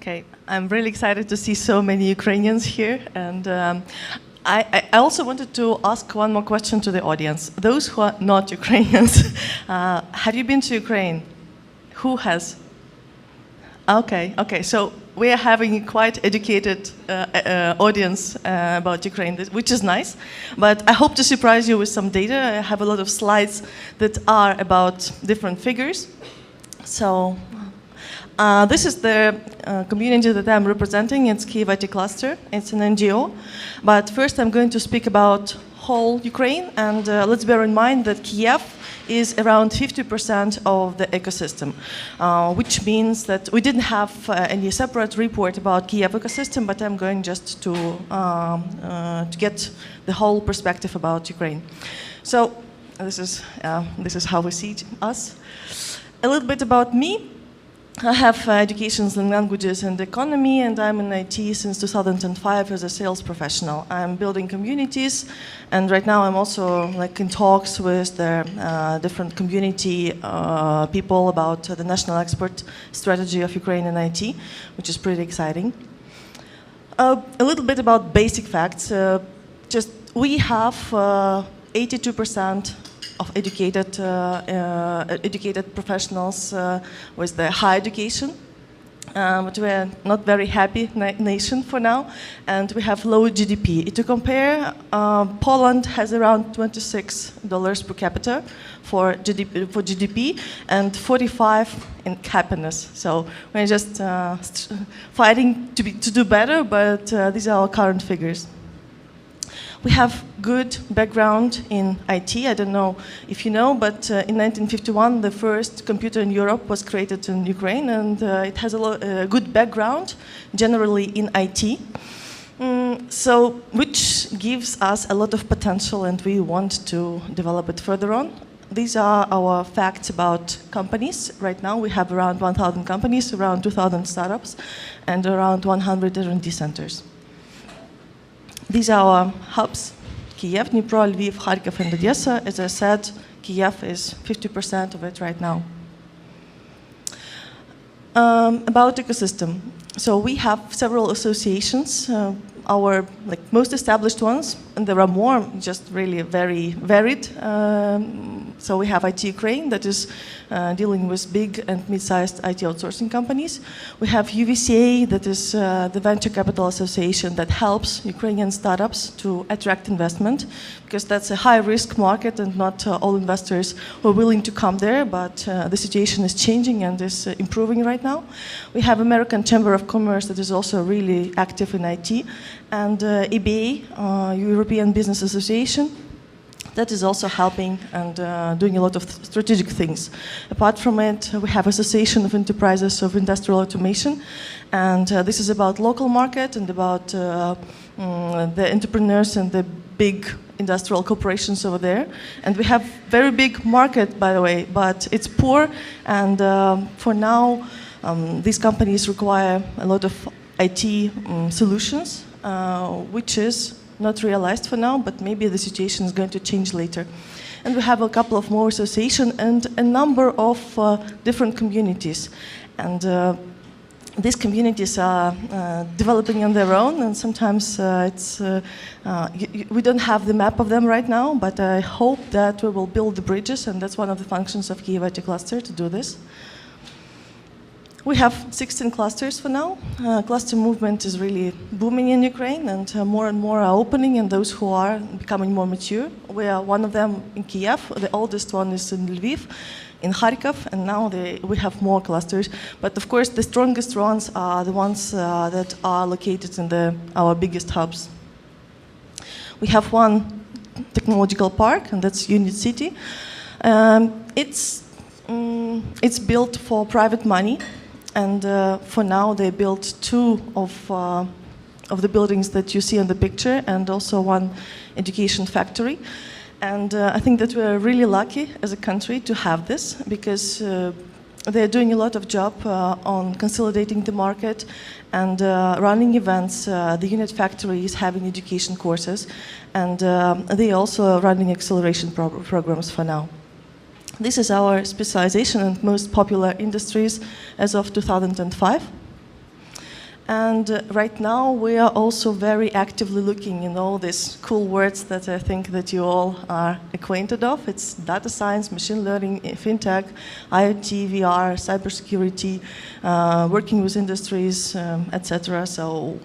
Okay, I'm really excited to see so many Ukrainians here, and I also wanted to ask one more question to the audience. Those who are not Ukrainians, have you been to Ukraine? Who has? Okay, so we are having a quite educated audience about Ukraine, which is nice, but I hope to surprise you with some data. I have a lot of slides that are about different figures. So this is the community that I'm representing. It's KYIV IT Cluster. It's an NGO. But first I'm going to speak about whole Ukraine. And let's bear in mind that Kiev is around 50% of the ecosystem, which means that we didn't have any separate report about Kiev ecosystem, but I'm going just to get the whole perspective about Ukraine. So this is how we see us. A little bit about me. I have educations in languages and economy, and I'm in IT since 2005 as a sales professional. I'm building communities, and right now I'm also in talks with the different community people about the national export strategy of Ukraine in IT, which is pretty exciting. A little bit about basic facts. Just we have 82% of educated professionals with the high education, but we are not very happy nation for now, and we have low GDP. To compare, Poland has around $26 per capita for GDP and 45 in happiness. So we're just fighting to do better, but these are our current figures. We have good background in IT. I don't know if you know, but in 1951, the first computer in Europe was created in Ukraine, and it has a good background, generally in IT. So, which gives us a lot of potential, and we want to develop it further on. These are our facts about companies. Right now, we have around 1,000 companies, around 2,000 startups, and around 100 R&D centers. These are our hubs: Kiev, Dnipro, Lviv, Kharkiv, and Odessa. As I said, Kiev is 50% of it right now. About ecosystem. So we have several associations. Our most established ones, and there are more, just really very varied. So we have IT Ukraine, that is dealing with big and mid-sized IT outsourcing companies. We have UVCA, that is the Venture Capital Association that helps Ukrainian startups to attract investment, because that's a high-risk market and not all investors were willing to come there, but the situation is changing and is improving right now. We have American Chamber of Commerce that is also really active in IT, and EBA, European Business Association, that is also helping and doing a lot of strategic things. Apart from it, we have Association of Enterprises of Industrial Automation, and this is about local market and about the entrepreneurs and the big industrial corporations over there. And we have very big market, by the way, but it's poor, and for now, these companies require a lot of IT solutions, which is not realized for now, but maybe the situation is going to change later. And we have a couple of more associations and a number of different communities. And these communities are developing on their own, and sometimes we don't have the map of them right now, but I hope that we will build the bridges, and that's one of the functions of KYIV IT Cluster, to do this. We have 16 clusters for now. Cluster movement is really booming in Ukraine, and more are opening, and those who are becoming more mature. We are one of them in Kiev. The oldest one is in Lviv, in Kharkiv, and now we have more clusters. But of course, the strongest ones are the ones that are located in our biggest hubs. We have one technological park, and that's Unit City. It's built for private money. And for now, they built two of the buildings that you see in the picture, and also one education factory. And I think that we're really lucky as a country to have this, because they're doing a lot of job on consolidating the market and running events. The unit factory is having education courses, and they also running acceleration programs for now. This is our specialization and most popular industries as of 2005. And right now we are also very actively looking in all these cool words that I think that you all are acquainted of. It's data science, machine learning, fintech, IoT, VR, cybersecurity, working with industries, etc. So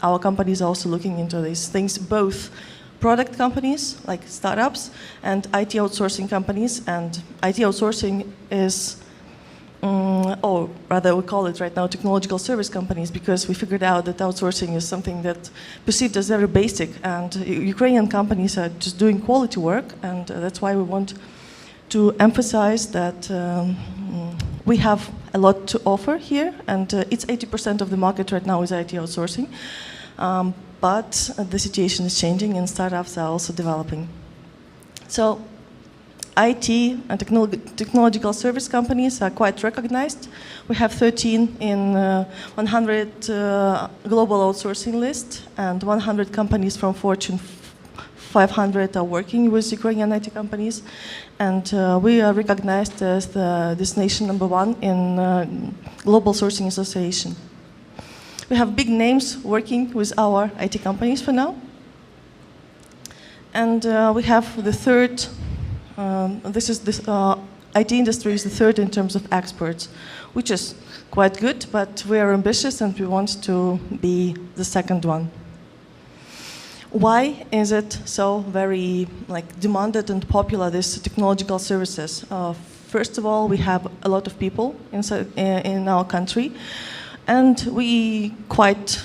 our company is also looking into these things, both product companies like startups and IT outsourcing companies. And IT outsourcing is or rather we call it right now technological service companies, because we figured out that outsourcing is something that perceived as very basic, and Ukrainian companies are just doing quality work, and that's why we want to emphasize that we have a lot to offer here, and it's 80% of the market right now is IT outsourcing, but the situation is changing and startups are also developing. So IT and technological service companies are quite recognized. We have 13 in 100 global outsourcing list, and 100 companies from Fortune 500 are working with Ukrainian IT companies. And we are recognized as the destination #1 in Global Sourcing Association. We have big names working with our IT companies for now. And we have the third IT industry is the third in terms of experts, which is quite good, but we are ambitious and we want to be the second one. Why is it so very demanded and popular, these technological services? First of all, we have a lot of people in our country, and we quite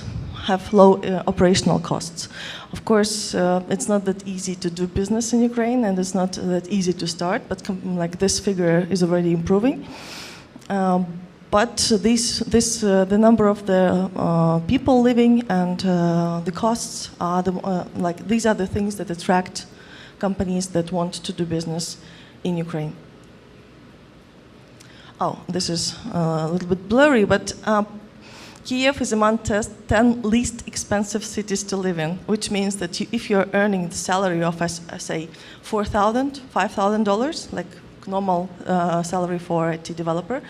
have low operational costs. Of course, it's not that easy to do business in Ukraine, and it's not that easy to start, but this figure is already improving. But the number of the people living and the costs are these are the things that attract companies that want to do business in Ukraine. Oh, this is a little bit blurry, but Kyiv is among 10 least expensive cities to live in, which means that if you're earning the salary of, say, $4,000, $5,000, like normal salary for an IT developer,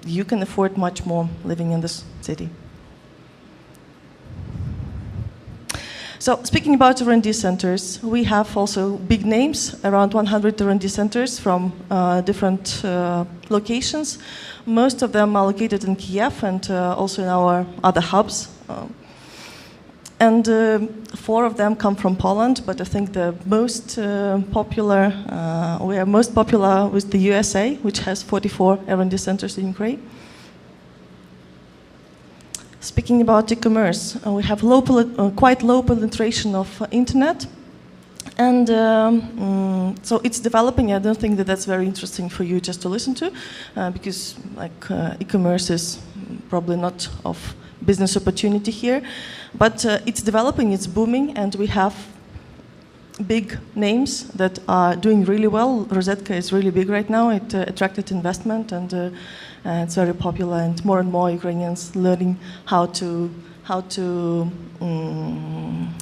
you can afford much more living in this city. So speaking about R&D centers, we have also big names, around 100 R&D centers from different locations. Most of them are located in Kyiv and also in our other hubs. And 4 of them come from Poland, but I think the most popular, we are most popular with the USA, which has 44 R&D centers in Ukraine. Speaking about e-commerce, we have quite low penetration of internet, and so it's developing. I don't think that that's very interesting for you just to listen to, because e-commerce is probably not of business opportunity here, but it's developing, it's booming, and we have big names that are doing really well. Rosetka is really big right now. It attracted investment, and it's very popular, and more Ukrainians learning how to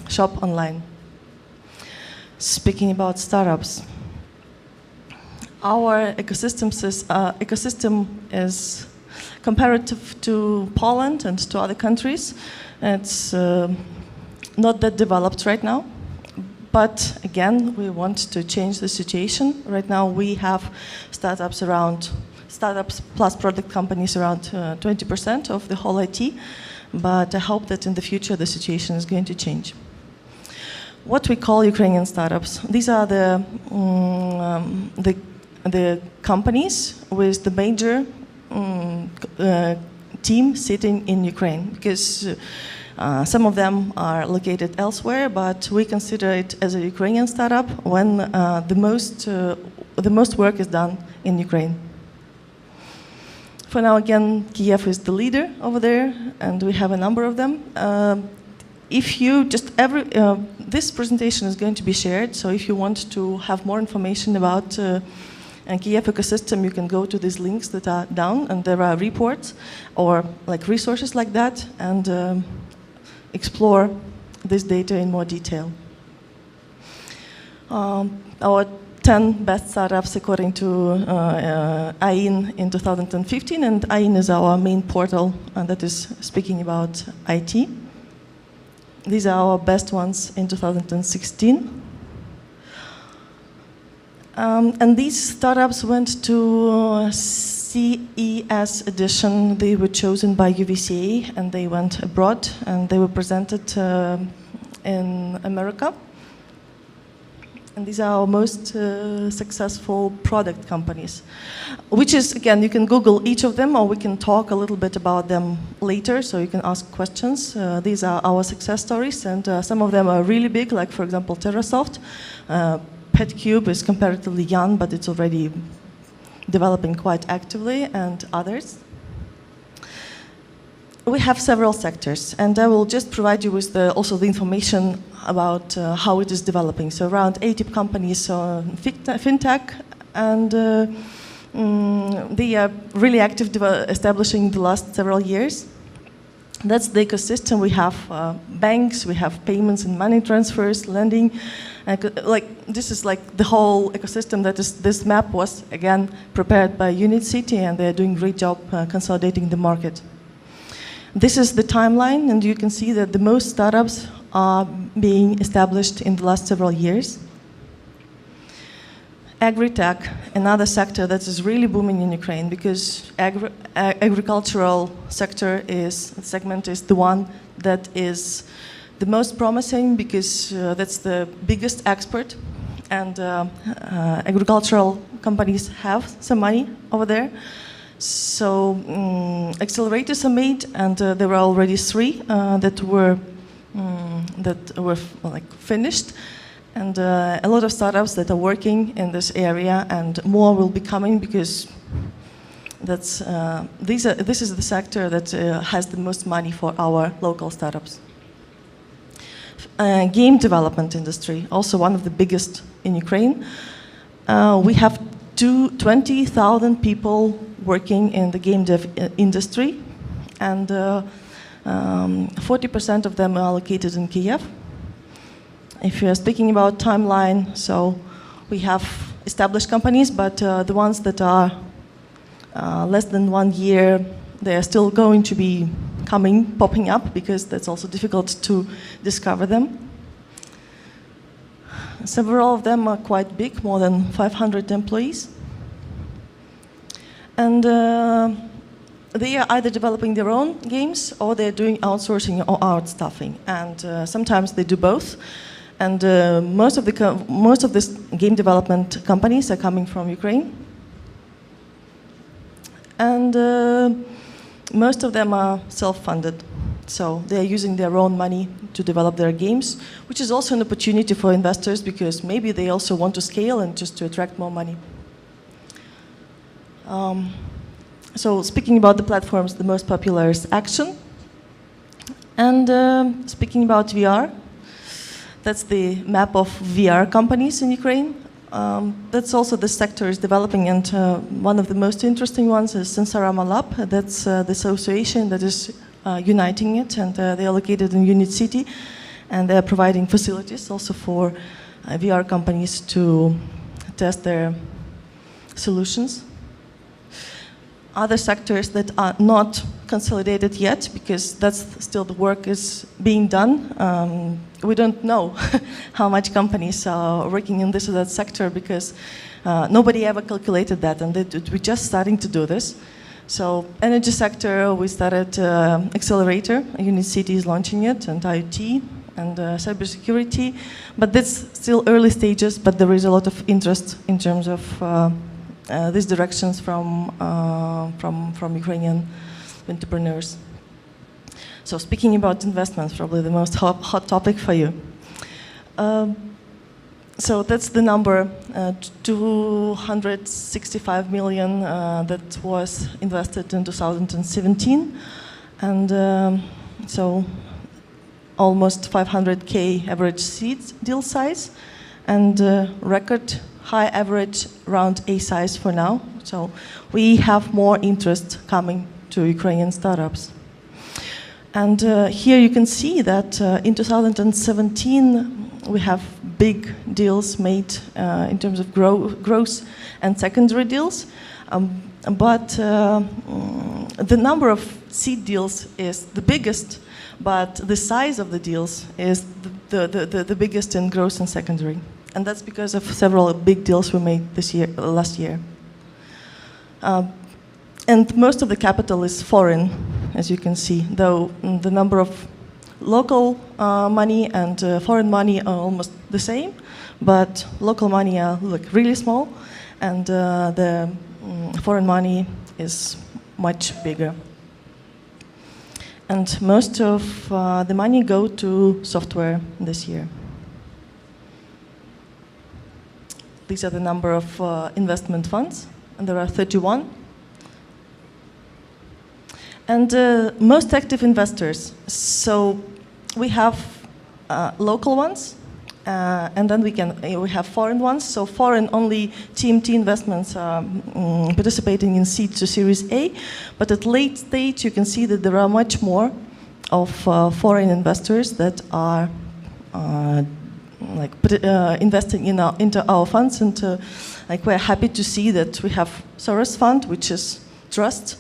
shop online. Speaking about startups, our ecosystem is comparative to Poland and to other countries. It's not that developed right now. But again, we want to change the situation. Right now, we have startups plus product companies around 20% of the whole IT. But I hope that in the future, the situation is going to change. What we call Ukrainian startups. These are the companies with the major team sitting in Ukraine, because some of them are located elsewhere, but we consider it as a Ukrainian startup when the most work is done in Ukraine. For now, again, Kyiv is the leader over there, and we have a number of them. This presentation is going to be shared, so if you want to have more information about KYIV ecosystem, you can go to these links that are down, and there are reports or resources like that, and explore this data in more detail. Our 10 best startups according to IIN in 2015, and IIN is our main portal that is speaking about IT. These are our best ones in 2016. And these startups went to CES edition. They were chosen by UVCA and they went abroad and they were presented in America. And these are our most successful product companies, which is, again, you can Google each of them or we can talk a little bit about them later, so you can ask questions. These are our success stories, and some of them are really big, like, for example, TerraSoft. PetCube is comparatively young, but it's already developing quite actively, and others. We have several sectors, and I will just provide you with also the information about how it is developing. So around 80 companies fintech, and they are really active establishing the last several years. That's the ecosystem. We have banks, we have payments and money transfers, lending. This is like the whole ecosystem. This map was, again, prepared by Unit City, and they're doing a great job consolidating the market. This is the timeline, and you can see that the most startups are being established in the last several years. Agri-tech, another sector that is really booming in Ukraine, because agricultural segment is the one that is the most promising, because that's the biggest export, and agricultural companies have some money over there. So accelerators are made, and there were already 3 that were finished, and a lot of startups that are working in this area, and more will be coming, because this is the sector that has the most money for our local startups. Game development industry, also one of the biggest in Ukraine. We have 20,000 people working in the game dev industry, and 40% of them are located in Kyiv. If you are speaking about timeline, so we have established companies, but the ones that are less than 1 year, they are still going to be popping up, because that's also difficult to discover them. Several of them are quite big, more than 500 employees. And they are either developing their own games, or they're doing outsourcing or outstaffing. And sometimes they do both. And most of these game development companies are coming from Ukraine. And most of them are self-funded. So they are using their own money to develop their games, which is also an opportunity for investors, because maybe they also want to scale and just to attract more money. So speaking about the platforms, the most popular is Action. And speaking about VR, that's the map of VR companies in Ukraine. That's also the sector is developing, and one of the most interesting ones is Sensorama Lab. That's the association that is uniting it, and they are located in Unit City, and they are providing facilities also for VR companies to test their solutions. Other sectors that are not consolidated yet, because that's still the work is being done. We don't know how much companies are working in this or that sector, because nobody ever calculated that, and we're just starting to do this. So energy sector, we started accelerator. Unit City is launching it, and IoT and cybersecurity, but that's still early stages. But there is a lot of interest in terms of these directions from Ukrainian entrepreneurs. So speaking about investments, probably the most hot topic for you. So that's the number, 265 million that was invested in 2017. And so almost 500K average seed deal size, and record high average round A size for now. So we have more interest coming to Ukrainian startups. And here you can see that in 2017, we have big deals made in terms of gross and secondary deals. But the number of seed deals is the biggest, but the size of the deals is the biggest in gross and secondary. And that's because of several big deals we made last year. And most of the capital is foreign, as you can see, though the number of local money and foreign money are almost the same, but local money are really small, and the foreign money is much bigger. And most of the money go to software this year. These are the number of investment funds, and there are 31. And most active investors. So we have local ones, and then we have foreign ones. So foreign only TMT investments are participating in seed to Series A, but at late stage you can see that there are much more of foreign investors that are investing into our funds, and we're happy to see that we have Soros Fund, which is trust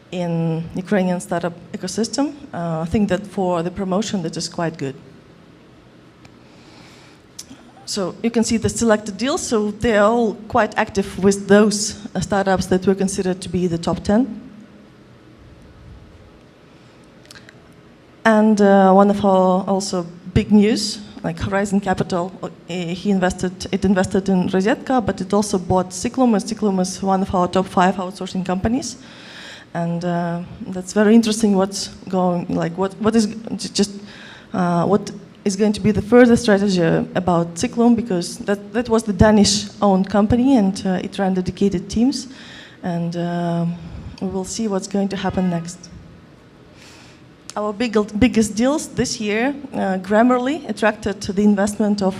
in Ukrainian startup ecosystem. I think that for the promotion that is quite good. So you can see the selected deals, so they are all quite active with those startups that were considered to be the top 10. And one of our also big news, like Horizon Capital, it invested in Rosetka, but it also bought Cyclum, and Cyclum is one of our top 5 outsourcing companies. And that's very interesting. What is going to be the further strategy about Cyclum, because that was the Danish-owned company, and it ran dedicated teams, and we will see what's going to happen next. Our biggest deals this year, Grammarly attracted the investment of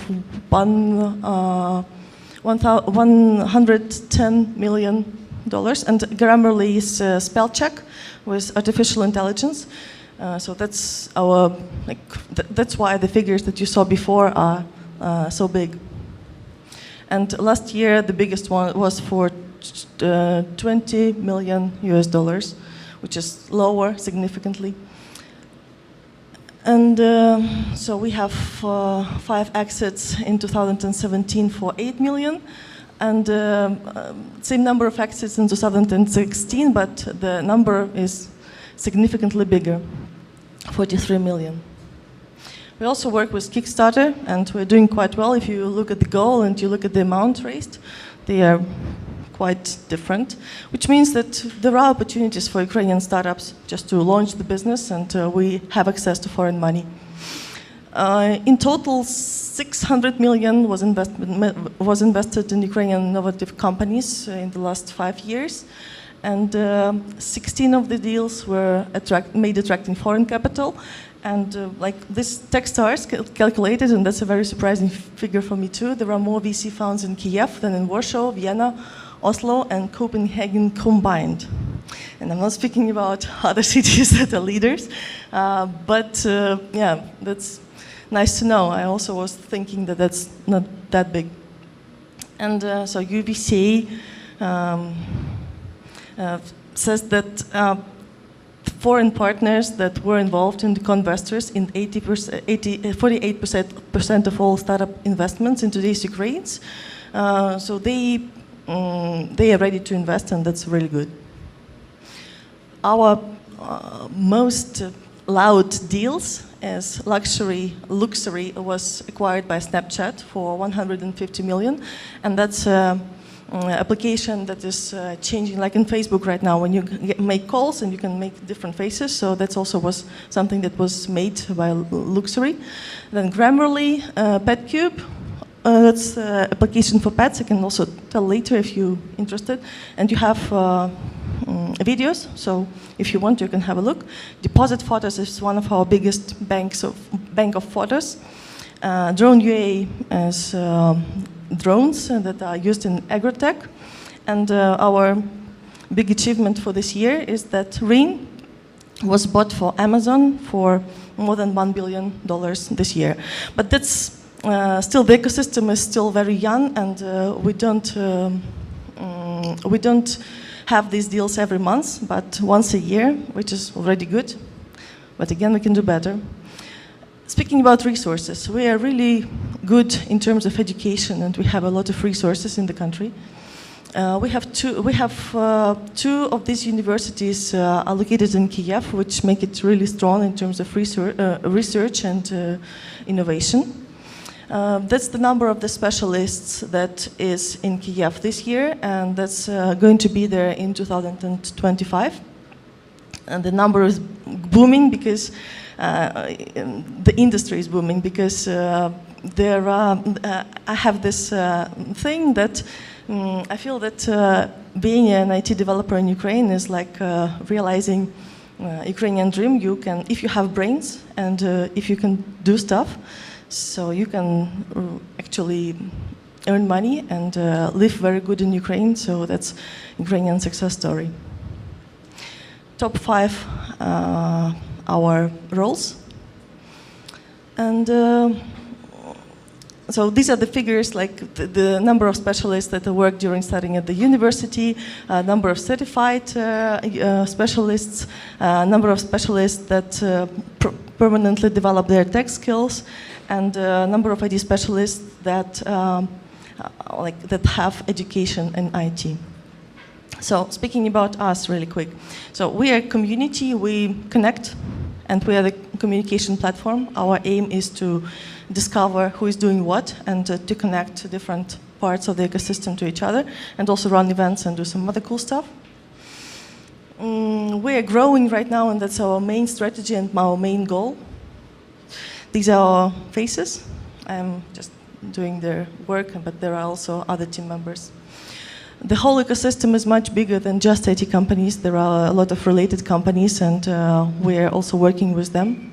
$110 million. And Grammarly is spell check with artificial intelligence. So that's that's why the figures that you saw before are so big. And last year the biggest one was for $20 million, which is lower significantly. And so we have 5 exits in 2017 for $8 million. And same number of exits in 2016, but the number is significantly bigger, 43 million. We also work with Kickstarter, and we're doing quite well. If you look at the goal and you look at the amount raised, they are quite different, which means that there are opportunities for Ukrainian startups just to launch the business, and we have access to foreign money. In total, 600 million was invested in Ukrainian innovative companies in the last 5 years, and 16 of the deals were made attracting foreign capital. And this Techstars calculated, and that's a very surprising figure for me too, there are more VC funds in Kiev than in Warsaw, Vienna, Oslo, and Copenhagen combined. And I'm not speaking about other cities that are leaders, but yeah, that's nice to know. I also was thinking that that's not that big. And so UBC says that foreign partners that were involved in the co-investors in 48% of all startup investments in today's Ukrainians. So they are ready to invest, and that's really good. Our most loud deals as Luxury was acquired by Snapchat for 150 million, and that's an application that is changing, like in Facebook right now, when you make calls and you can make different faces. So that also was something that was made by Luxury. Then Grammarly, PetCube. That's an application for pets. I can also tell later if you're interested. And you have videos, so if you want, you can have a look. Deposit Photos is one of our biggest bank of photos. Drone UA is drones that are used in agri-tech. And our big achievement for this year is that Ring was bought for Amazon for more than $1 billion this year. But that's Still, the ecosystem is still very young, and we don't have these deals every month, but once a year, which is already good. But again, we can do better. Speaking about resources, we are really good in terms of education, and we have a lot of resources in the country. We have two of these universities are located in Kyiv, which make it really strong in terms of research and innovation. That's the number of the specialists that is in Kyiv this year, and that's going to be there in 2025. And the number is booming because the industry is booming because I have this thing that I feel that being an IT developer in Ukraine is like realizing Ukrainian dream. You can, if you have brains and if you can do stuff, so you can actually earn money and live very good in Ukraine. So that's Ukrainian success story. Top 5 our roles. And so these are the figures, like the number of specialists that work during studying at the university, number of certified specialists, number of specialists that permanently develop their tech skills, and number of IT specialists that that have education in IT. So speaking about us really quick. So we are a community, we connect, and we are the communication platform. Our aim is to discover who is doing what and to connect different parts of the ecosystem to each other, and also run events and do some other cool stuff. We are growing right now, and that's our main strategy and our main goal. These are our faces. I'm just doing their work, but there are also other team members. The whole ecosystem is much bigger than just IT companies. There are a lot of related companies, and we're also working with them.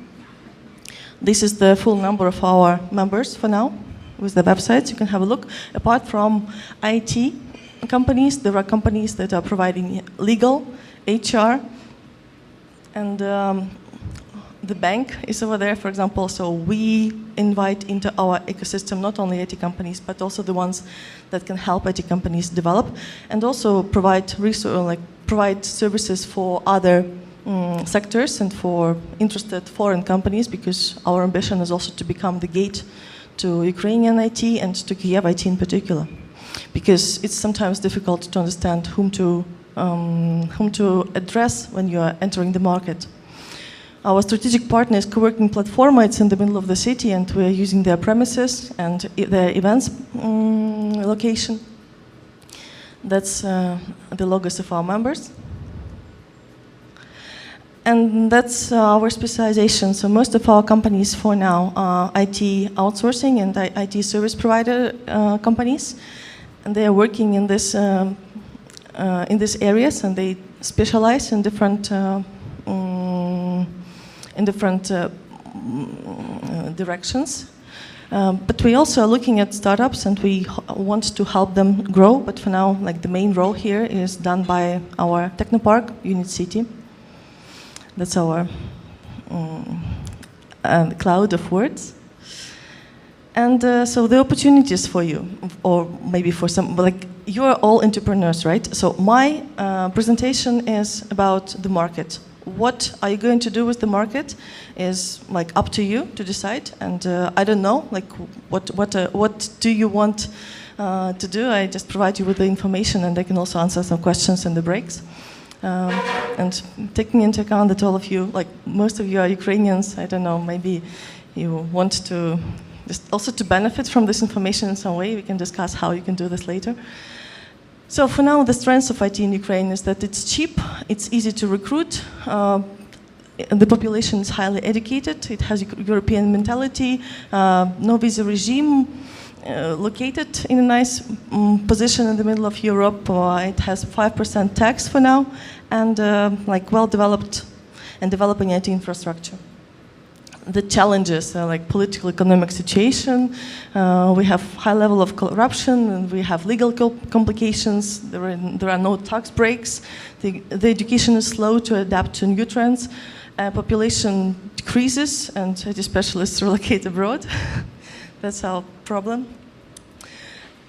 This is the full number of our members for now, with the websites. You can have a look. Apart from IT companies, there are companies that are providing legal, HR, and the bank is over there, for example. So we invite into our ecosystem not only IT companies, but also the ones that can help IT companies develop, and also provide services for other sectors and for interested foreign companies, because our ambition is also to become the gate to Ukrainian IT and to KYIV IT in particular, because it's sometimes difficult to understand whom to address when you are entering the market. Our strategic partner is co-working Platforma. It's in the middle of the city, and we are using their premises and their events location. That's the logos of our members. And that's our specialization. So most of our companies for now are IT outsourcing and IT service provider companies. And they are working in these areas, and they specialize in different directions. But we also are looking at startups, and we want to help them grow. But for now, like, the main role here is done by our Technopark Unit City. That's our cloud of words. And so the opportunities for you, or maybe for some, like, you are all entrepreneurs, right? So my presentation is about the market. What are you going to do with the market is, like, up to you to decide. And I don't know, like, what do you want to do? I just provide you with the information, and I can also answer some questions in the breaks. And taking into account that all of you, like, most of you are Ukrainians, I don't know, maybe you want to just also to benefit from this information in some way. We can discuss how you can do this later. So for now, the strengths of IT in Ukraine is that it's cheap, it's easy to recruit, the population is highly educated, it has European mentality, no visa regime, located in a nice position in the middle of Europe. It has 5% tax for now, and like, well-developed and developing IT infrastructure. The challenges are like political economic situation, we have high level of corruption, and we have legal complications, there are no tax breaks, the education is slow to adapt to new trends, population decreases, and IT specialists relocate abroad. That's our problem.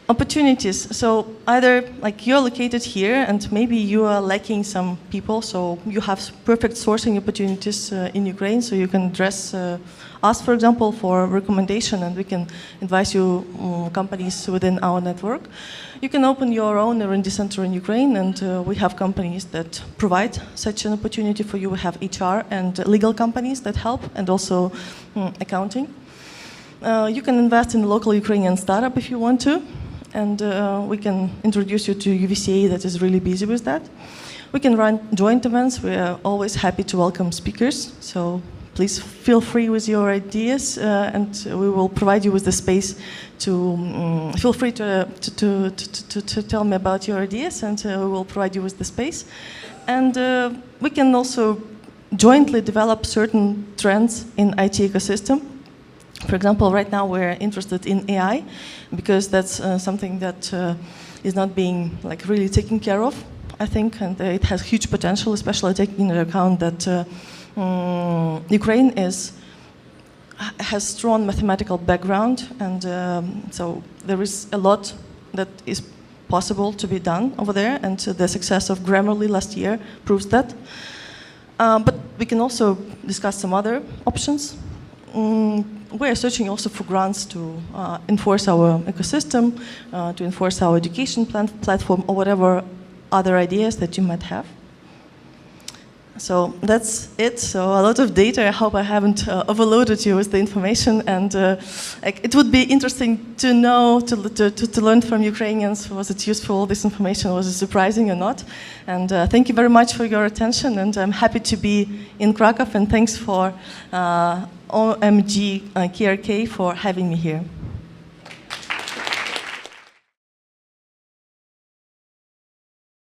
Opportunities. So either like you're located here and maybe you are lacking some people, so you have perfect sourcing opportunities in Ukraine, so you can address us, for example, for recommendation, and we can advise you companies within our network. You can open your own R&D center in Ukraine, and we have companies that provide such an opportunity for you. We have HR and legal companies that help, and also accounting. You can invest in a local Ukrainian startup if you want to. And we can introduce you to UVCA that is really busy with that. We can run joint events. We are always happy to welcome speakers. So please feel free with your ideas, and we will provide you with the space to feel free to tell me about your ideas, and we will provide you with the space. And we can also jointly develop certain trends in IT ecosystem. For example, right now we're interested in AI because that's something that is not being like really taken care of, I think, and it has huge potential, especially taking into account that Ukraine has strong mathematical background, and so there is a lot that is possible to be done over there, and the success of Grammarly last year proves that. But we can also discuss some other options. We are searching also for grants to enforce our ecosystem, to enforce our education platform, or whatever other ideas that you might have. So that's it. So a lot of data. I hope I haven't overloaded you with the information. And it would be interesting to know, to learn from Ukrainians. Was it useful, this information? Was it surprising or not? And thank you very much for your attention. And I'm happy to be in Krakow. And thanks for OMGKRK for having me here.